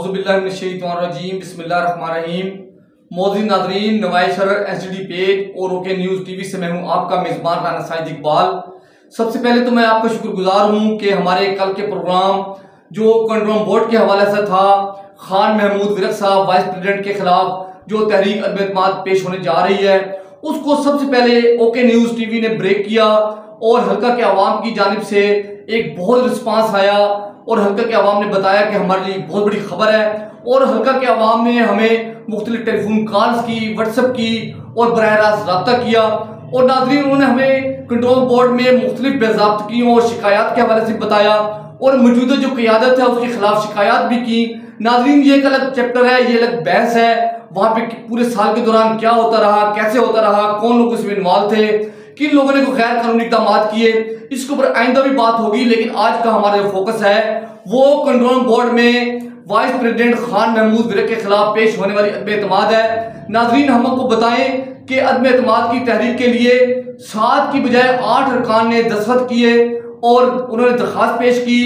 औज़ुबिल्लाहिमिनश्शैतानिर्रजीम बिस्मिल्लाहिर्रहमानिर्रहीम। मौजूद नाज़रीन, नवाइशर एचडी पेज और ओके न्यूज़ टीवी से मैं हूं आपका मेज़बान राना साइद इकबाल। सबसे पहले तो मैं आपका शुक्रगुजार हूं कि हमारे कल के प्रोग्राम जो कंट्रोल बोर्ड के हवाले से था, खान महमूद विरक साहब वाइस प्रेसिडेंट के खिलाफ जो तहरीक अदम एतमाद पेश होने जा रही है, उसको सबसे पहले ओके न्यूज़ टीवी ने ब्रेक किया और हल्का के अवाम की जानिब से एक बहुत रिस्पांस आया और हल्का के अवाम ने बताया कि हमारे लिए बहुत बड़ी खबर है। और हल्का के अवाम ने हमें मुख्तलिफ टेलीफोन कॉल्स की, व्हाट्सएप की और बराह रास्त रब्ता किया। और नाज़रीन, उन्होंने हमें कंट्रोल बोर्ड में मुख्तलिफ बेज़ाब्तगियों और शिकायत के हवाले से बताया और मौजूदा जो क़यादत है उसके खिलाफ शिकायत भी की। नाज़रीन, ये एक अलग चैप्टर है, ये अलग बहस है। वहाँ पे पूरे साल के दौरान क्या होता रहा, कैसे होता रहा, कौन लोग इसमें इन्वॉल्व थे, किन लोगों ने कोई गैर कानूनी इक़दाम किए, इसके ऊपर आइंदा भी बात होगी। लेकिन आज का हमारा जो फोकस है वो कंट्रोल बोर्ड में वाइस प्रेसिडेंट खान महमूद विरक के खिलाफ पेश होने वाली अदम एतमाद है। नाज़रीन, हम आपको बताएं कि अदम एतमाद की तहरीक के लिए 7 की बजाय 8 अरकान ने दस्तखत किए और उन्होंने दरख्वास्त पेश की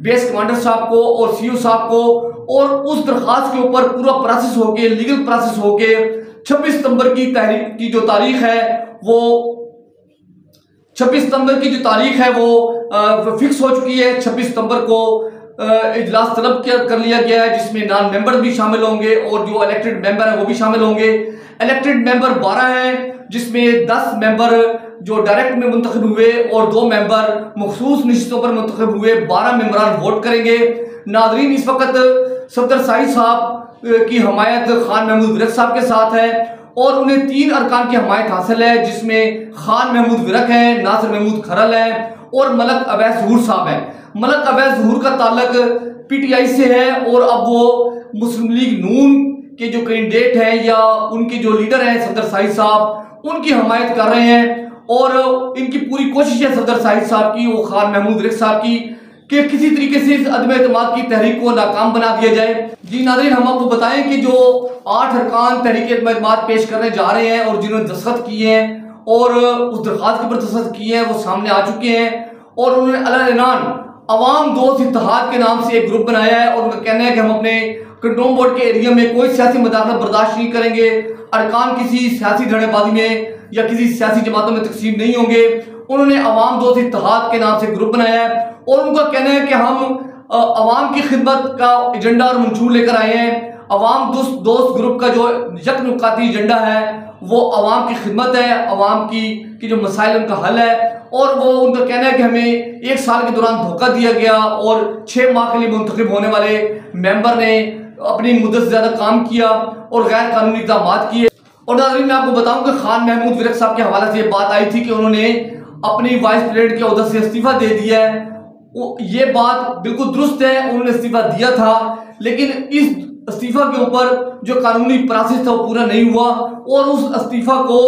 बेस कमांडर साहब को और सीओ साहब को। और उस दरख्वास्त के ऊपर पूरा प्रोसेस होके, लीगल प्रोसेस होके 26 सितंबर की तहरीक की जो तारीख है वो 26 सितंबर की जो तारीख है वो फिक्स हो चुकी है। 26 सितंबर को इजलास तलब कर लिया गया है, जिसमें नॉन मेंबर भी शामिल होंगे और जो इलेक्टेड मेंबर है वो भी शामिल होंगे। इलेक्टेड मेंबर 12 हैं, जिसमें 10 मेंबर जो डायरेक्ट में मुंतखब हुए और 2 मेंबर मखसूस नशिस्तों पर मुंतखब हुए। 12 मेंबरान वोट करेंगे। नाजरीन, इस वक्त सफदर साहिद साहब की हमायत खान महमूद विरक साहब के साथ है और उन्हें 3 अरकान की हमायत हासिल है, जिसमें खान महमूद विरक है, नासिर महमूद खरल है और मलक अवैस ज़हूर साहब है। मलक अवैस ज़हूर का ताल्लुक पीटीआई से है और अब वो मुस्लिम लीग नून के जो कैंडिडेट हैं या उनके जो लीडर हैं सफदर साहिद साहब, उनकी हमायत कर रहे हैं। और इनकी पूरी कोशिश है सफदर साहिद साहब की, वो खान महमूद विरक साहब की, कि किसी तरीके से इस अदम एतमाद की तहरीक को नाकाम बना दिया जाए। जी नाज़रीन, हम आपको बताएं कि जो 8 अरकान तहरीक अदम एतमाद पेश करने जा रहे हैं और जिन्होंने दस्तखत किए हैं और उस दरख्वास्त के ऊपर दस्तखत किए हैं वो सामने आ चुके हैं। और उन्होंने अलग अवाम दोस्त इत्तेहाद के नाम से एक ग्रुप बनाया है और उनका कहना है कि हम अपने कंट्रोल बोर्ड के एरिया में कोई सियासी मुदाखलत बर्दाश्त नहीं करेंगे। अरकान किसी सियासी धड़ेबाजी में या किसी सियासी जमातों में तकसीम नहीं होंगे। उन्होंने अवाम दोस्त इत्तेहाद के नाम से ग्रुप बनाया है और उनका कहना है कि हम अवाम की खिदमत का एजेंडा और मंशूर लेकर आए हैं। अवाम दोस्त ग्रुप का जो यकनुकाती एजेंडा है वो अवाम की खिदमत है, अवाम की जो मसाइल उनका हल है। और वो उनका कहना है कि हमें 1 साल के दौरान धोखा दिया गया और 6 माह के लिए मुंतखब होने वाले मेंबर ने अपनी मुद्दत से ज्यादा काम किया और गैर कानूनी इक़दाम किए। और नाज़रीन, मैं आपको बताऊं कि खान महमूद विरक साहब के हवाले से ये बात आई थी कि उन्होंने अपनी वाइस प्रेसिडेंट के ओहदे से इस्तीफा दे दिया है। ये बात बिल्कुल दुरुस्त है, उन्होंने इस्तीफा दिया था, लेकिन इस इस्तीफा के ऊपर जो कानूनी प्रोसेस था वो पूरा नहीं हुआ और उस इस्तीफा को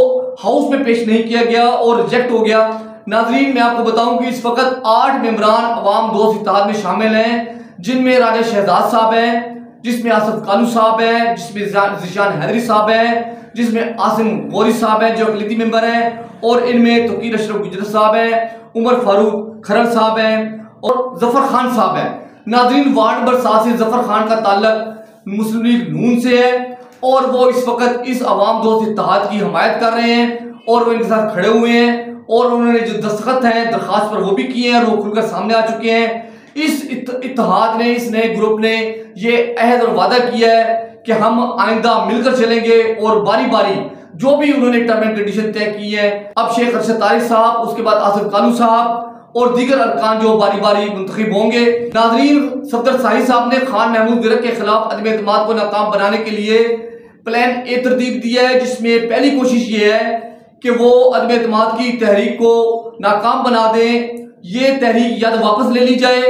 हाउस में पेश नहीं किया गया और रिजेक्ट हो गया। नाजरीन, मैं आपको बताऊं कि इस वक्त 8 मेंबरान अवाम दोस्त इत्तेहाद में शामिल हैं, जिनमें राजा शहजाद साहब हैं, जिसमें आसफ कानू साहब हैं, जिसमें ज़िशान हैदरी साहब हैं, जिसमें आसिम गौरी साहब हैं जो अक़लियती मेंबर हैं, और इनमें तोकीर अशरफ गुजर साहब हैं, उमर फारूक खरल साहब हैं और जफर खान साहब हैं। नाजरीन, वार्ड नंबर 7 से जफर खान का ताल्लुक मुस्लिम लीग नून से है और वो इस वक्त इस अवाम दोस्त इत्तेहाद की हमायत कर रहे हैं और वो इनके साथ खड़े हुए हैं और उन्होंने जो दस्तखत हैं दरख्वास्त पर वो भी किए हैं और वो खुलकर सामने आ चुके हैं। इस इत्तेहाद ने, इस नए ग्रुप ने ये अहद और वादा किया है कि हम आइंदा मिलकर चलेंगे और बारी बारी जो भी उन्होंने टर्म एंड कंडीशन तय की है, अब शेख अरशद तारिक साहब, उसके बाद आसिफ कानू साहब और दीगर अरकान जो बारी बारी मुंतखब होंगे। नाजरीन, सफदर साहिद साहब ने खान महमूद विरक के खिलाफ अदम एतमाद को नाकाम बनाने के लिए प्लान ए तरतीब दिया है, जिसमें पहली कोशिश ये है कि वो अदम एतमाद की तहरीक को नाकाम बना दें। ये तहरीक या तो वापस ले ली जाए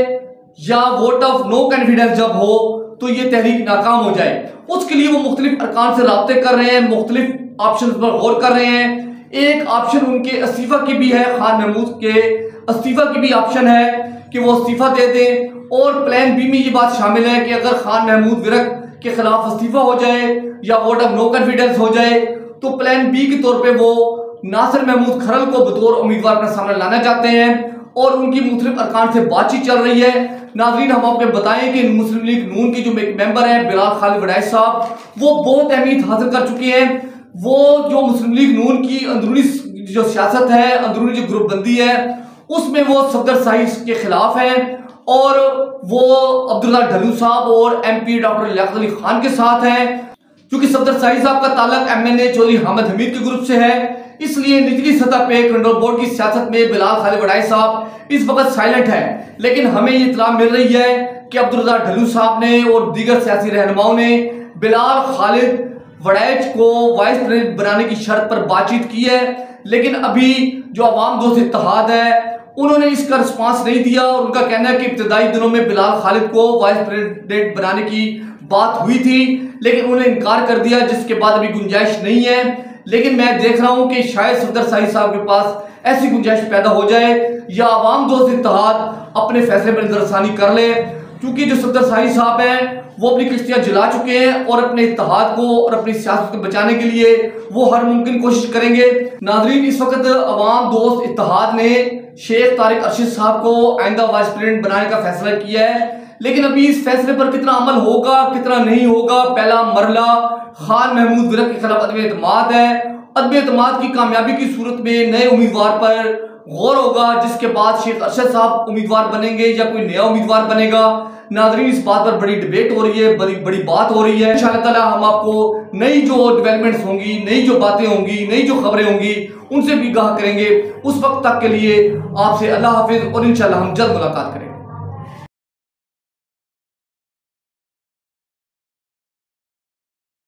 या वोट ऑफ नो कॉन्फिडेंस जब हो तो ये तहरीक नाकाम हो जाए। उसके लिए वो मुख्तलिफ अरकान से राब्ते कर रहे हैं, मुख्तलिफ ऑप्शन पर गौर कर रहे हैं। एक ऑप्शन उनके इस्तीफा की भी है, खान महमूद के इस्तीफा की भी ऑप्शन है कि वो इस्तीफा दे दें। और प्लान बी में ये बात शामिल है कि अगर खान महमूद विरक के खिलाफ इस्तीफा हो जाए या वोट ऑफ नो कॉन्फिडेंस हो जाए तो प्लान बी के तौर पे वो नासिर महमूद खरल को बतौर उम्मीदवार अपने सामने लाना चाहते हैं और उनकी मुख्तलिफ अरकान से बातचीत चल रही है। नाज़रीन, हम आपको बताएं कि मुस्लिम लीग नून के जो मेंबर हैं बिलाल खालिद वड़ैच साहब, वो बहुत अहमियत हासिल कर चुके हैं। वो जो मुस्लिम लीग नून की अंदरूनी जो सियासत है, अंदरूनी जो ग्रुपबंदी है, उसमें वो सफदर शाही के खिलाफ है और वो अब्दुल्ला ढल्लू साहब और MP डॉक्टर लियाकत अली खान के साथ है। क्योंकि सफदर शाही साहब का ताल्लुक MNA चौधरी हामिद हमीद के ग्रुप से है, इसलिए निचली सतह पे कंट्रोल बोर्ड की सियासत में बिलाल खालिद वड़ैच साहब इस वक्त साइलेंट है। लेकिन हमें ये इत्तला मिल रही है कि अब्दुल्ला ढल्लू साहब ने और दीगर सियासी रहनुमाओं ने बिलाल खालिद वड़ैच को वाइस प्रेसिडेंट बनाने की शर्त पर बातचीत की है। लेकिन अभी जो अवाम दोस्त इत्तेहाद है, उन्होंने इसका रिस्पांस नहीं दिया और उनका कहना है कि इब्तदाई दिनों में बिलाल खालिद को वाइस प्रेसिडेंट बनाने की बात हुई थी, लेकिन उन्होंने इनकार कर दिया, जिसके बाद अभी गुंजाइश नहीं है। लेकिन मैं देख रहा हूं कि शायद सफदर शाही साहब के पास ऐसी गुंजाइश पैदा हो जाए या अवाम दोस्त इत्तेहाद अपने फैसले पर नजरसानी कर ले, क्योंकि जो सफदर शाही साहब हैं वो अपनी किश्तियां जला चुके हैं और अपने इत्तेहाद को और अपनी सियासत को बचाने के लिए वो हर मुमकिन कोशिश करेंगे। नाजरीन, इस वक्त अवाम दोस्त इत्तेहाद ने शेख तारिक अरशद साहब को आइंदा वाइस प्रेसिडेंट बनाने का फैसला किया है, लेकिन अभी इस फैसले पर कितना अमल होगा कितना नहीं होगा, पहला मरला खान महमूद विरक के खिलाफ अदम एतमाद है। अदम एतमाद की कामयाबी की सूरत में नए उम्मीदवार पर गौर होगा, जिसके बाद शेख अरशद साहब उम्मीदवार बनेंगे या कोई नया उम्मीदवार बनेगा। नाज़रीन, इस बात पर बड़ी डिबेट हो रही है, बड़ी बात हो रही है। इंशाअल्लाह ताला हम आपको नई जो डेवलपमेंट्स होंगी, नई जो बातें होंगी, नई जो खबरें होंगी, उनसे भी आगाह करेंगे। उस वक्त तक के लिए आपसे अल्लाह हाफिज और इंशाअल्लाह हम जल्द मुलाकात करेंगे।